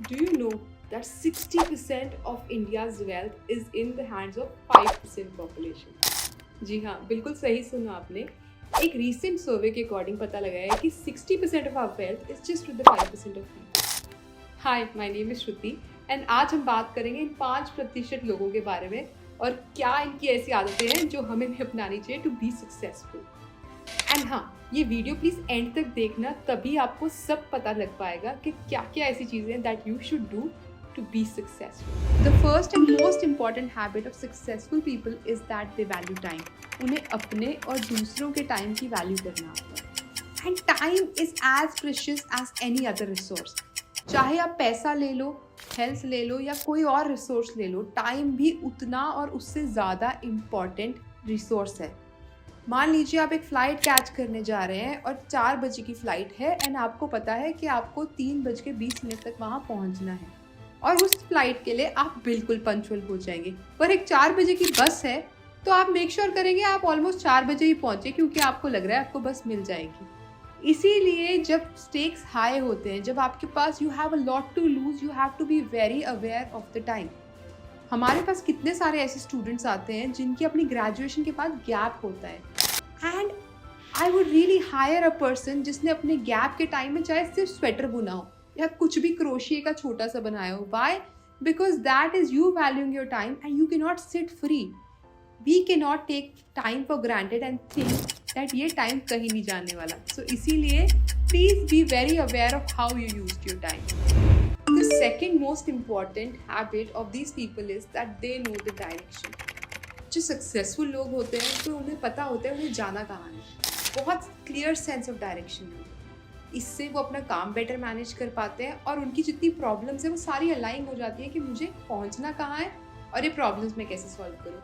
Do you know that 60% of India's wealth is in the hands of 5% population? जी हाँ, बिल्कुल सही सुना आपने। एक रीसेंट सर्वे के अकॉर्डिंग पता लगा है कि 60% of our wealth is just with the 5% of people. Hi, my name is Shruti and आज हम बात करेंगे इन 5% लोगों के बारे में और क्या इनकी ऐसी आदतें हैं जो हमें भी अपनानी चाहिए टू बी सक्सेसफुल। एंड हाँ, ये वीडियो प्लीज एंड तक देखना, तभी आपको सब पता लग पाएगा कि क्या क्या ऐसी चीजें that you should do to be successful. The first and most important habit of successful people is that they value time. उन्हें अपने और दूसरों के टाइम की वैल्यू करना आता है। And time is as precious as any other resource. चाहे आप पैसा ले लो, हेल्थ ले लो या कोई और रिसोर्स ले लो, टाइम भी उतना और उससे ज़्यादा इम्पॉर्टेंट रिसोर्स है। मान लीजिए आप एक फ़्लाइट कैच करने जा रहे हैं और 4 बजे की फ़्लाइट है एंड आपको पता है कि आपको 3:20 तक वहाँ पहुँचना है और उस फ्लाइट के लिए आप बिल्कुल पंक्चुअल हो जाएंगे। पर एक 4 बजे की बस है तो आप मेक श्योर करेंगे आप ऑलमोस्ट 4 बजे ही पहुंचे, क्योंकि आपको लग रहा है आपको बस मिल जाएगी। इसीलिए जब स्टेक्स हाई होते हैं, जब आपके पास you have a lot to lose, you have to be very aware of the time. हमारे पास कितने सारे ऐसे स्टूडेंट्स आते हैं जिनकी अपनी ग्रेजुएशन के बाद गैप होता है and I would really higher a person जिसने अपने गैप के टाइम में चाहे सिर्फ स्वेटर बुना हो या कुछ भी क्रोशिए का छोटा सा बनाया हो। Why? Because that is you valuing your time and you can not sit free. We can not take time for granted and think that ये टाइम कहीं नहीं जाने वाला। सो इसीलिए please be very aware of how you use your time. The second most important habit of these people is that they know the direction. जो successful लोग होते हैं तो उन्हें पता होता है उन्हें जाना कहाँ है। बहुत क्लियर सेंस ऑफ डायरेक्शन है। इससे वो अपना काम बेटर मैनेज कर पाते हैं और उनकी जितनी प्रॉब्लम्स है वो सारी अलाइन हो जाती है कि मुझे पहुंचना कहाँ है और ये प्रॉब्लम्स मैं कैसे सॉल्व करूँ।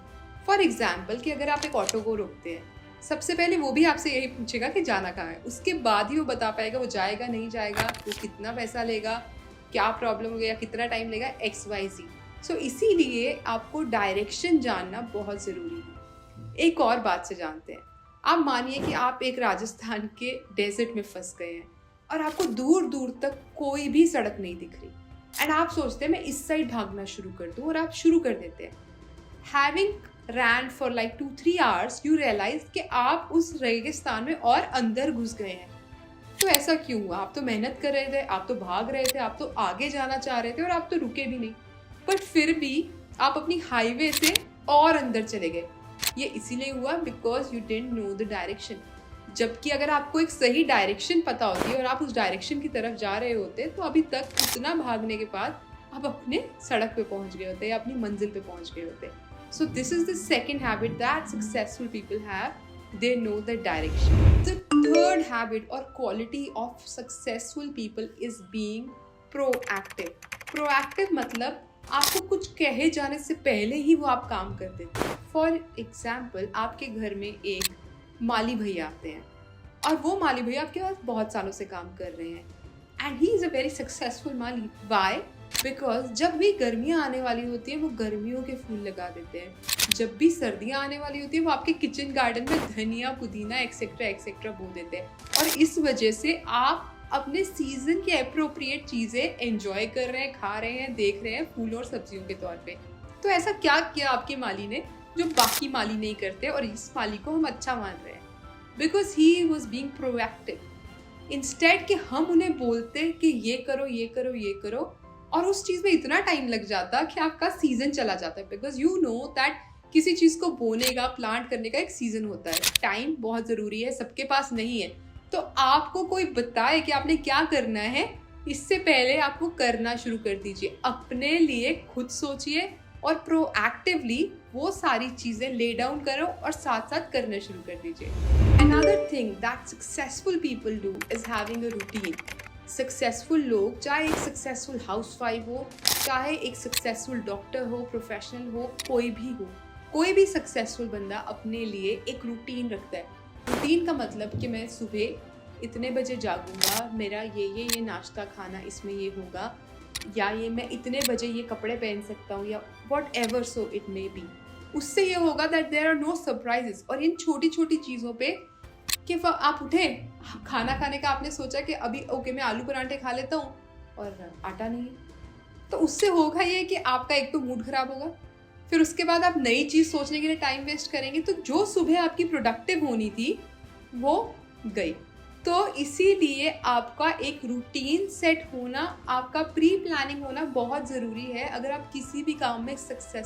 फॉर एग्जाम्पल कि अगर आप एक ऑटो को रोकते हैं, सबसे पहले वो भी आपसे यही पूछेगा कि जाना कहाँ है। उसके बाद ही वो बता पाएगा वो जाएगा नहीं जाएगा, वो कितना पैसा लेगा, क्या प्रॉब्लम हो गया, कितना टाइम लेगा, XYZ। सो इसीलिए आपको डायरेक्शन जानना बहुत ज़रूरी है। एक और बात से जानते हैं, आप मानिए कि आप एक राजस्थान के डेजर्ट में फंस गए हैं और आपको दूर दूर तक कोई भी सड़क नहीं दिख रही एंड आप सोचते हैं मैं इस साइड भागना शुरू कर दूं और आप शुरू कर देते हैं। Having ran for like 2-3 hours you realise कि आप उस रेगिस्तान में और अंदर घुस गए हैं। तो ऐसा क्यों हुआ? आप तो मेहनत कर रहे थे, आप तो भाग रहे थे, आप तो आगे जाना चाह रहे थे और आप तो रुके भी नहीं, बट फिर भी आप अपनी हाईवे से और अंदर चले गए। ये इसीलिए हुआ because you didn't know the direction. जबकि अगर आपको एक सही डायरेक्शन पता होती है और आप उस डायरेक्शन की तरफ जा रहे होते तो अभी तक उतना भागने के बाद आप अपने सड़क पे पहुंच गए होते या अपनी मंजिल पे पहुंच गए होते। So this is the second habit that successful people have, they know the direction. The third habit or quality of successful people is being proactive. Proactive मतलब आपको कुछ कहे जाने से पहले ही वो आप काम कर देते हैं। फॉर एग्जाम्पल, आपके घर में एक माली भैया आते हैं और वो माली भैया आपके पास बहुत सालों से काम कर रहे हैं and he is a very successful माली। वाई? बिकॉज जब भी गर्मियाँ आने वाली होती हैं वो गर्मियों के फूल लगा देते हैं, जब भी सर्दियाँ आने वाली होती है वो आपके किचन गार्डन में धनिया, पुदीना एक्सेट्रा एक्सेट्रा बो देते हैं और इस वजह से आप अपने सीजन के अप्रोप्रिएट चीज़ें एंजॉय कर रहे हैं, खा रहे हैं, देख रहे हैं फूल और सब्जियों के तौर पे। तो ऐसा क्या किया आपके माली ने जो बाकी माली नहीं करते और इस माली को हम अच्छा मान रहे हैं? Because he was being proactive. Instead कि हम उन्हें बोलते कि ये करो ये करो ये करो और उस चीज़ में इतना टाइम लग जाता कि आपका सीजन चला जाता है। बिकॉज यू नो दैट किसी चीज़ को बोने का, प्लांट करने का एक सीजन होता है। टाइम बहुत ज़रूरी है, सबके पास नहीं है। तो आपको कोई बताए कि आपने क्या करना है, इससे पहले आप वो करना शुरू कर दीजिए। अपने लिए खुद सोचिए और प्रोएक्टिवली वो सारी चीज़ें ले डाउन करो और साथ साथ करना शुरू कर दीजिए। Another thing that successful people do is having a routine. Successful लोग, चाहे एक सक्सेसफुल हाउसवाइफ हो, चाहे एक सक्सेसफुल डॉक्टर हो, प्रोफेशनल हो, कोई भी सक्सेसफुल बंदा अपने लिए एक रूटीन रखता है। रूटीन का मतलब कि मैं सुबह इतने बजे जागूंगा, मेरा ये नाश्ता खाना इसमें ये होगा, या ये मैं इतने बजे ये कपड़े पहन सकता हूँ, या whatever so it may be. उससे ये होगा that there are no surprises. और इन छोटी छोटी चीज़ों पे कि आप उठे, खाना खाने का आपने सोचा कि अभी ओके मैं आलू पराठे खा लेता हूँ और आटा नहीं है, तो उससे होगा ये कि आपका एक तो मूड खराब होगा, फिर उसके बाद आप नई चीज़ सोचने के लिए टाइम वेस्ट करेंगे, तो जो सुबह आपकी प्रोडक्टिव होनी थी वो गई। तो इसीलिए आपका एक रूटीन सेट होना, आपका प्री प्लानिंग होना बहुत ज़रूरी है अगर आप किसी भी काम में सक्सेसफुल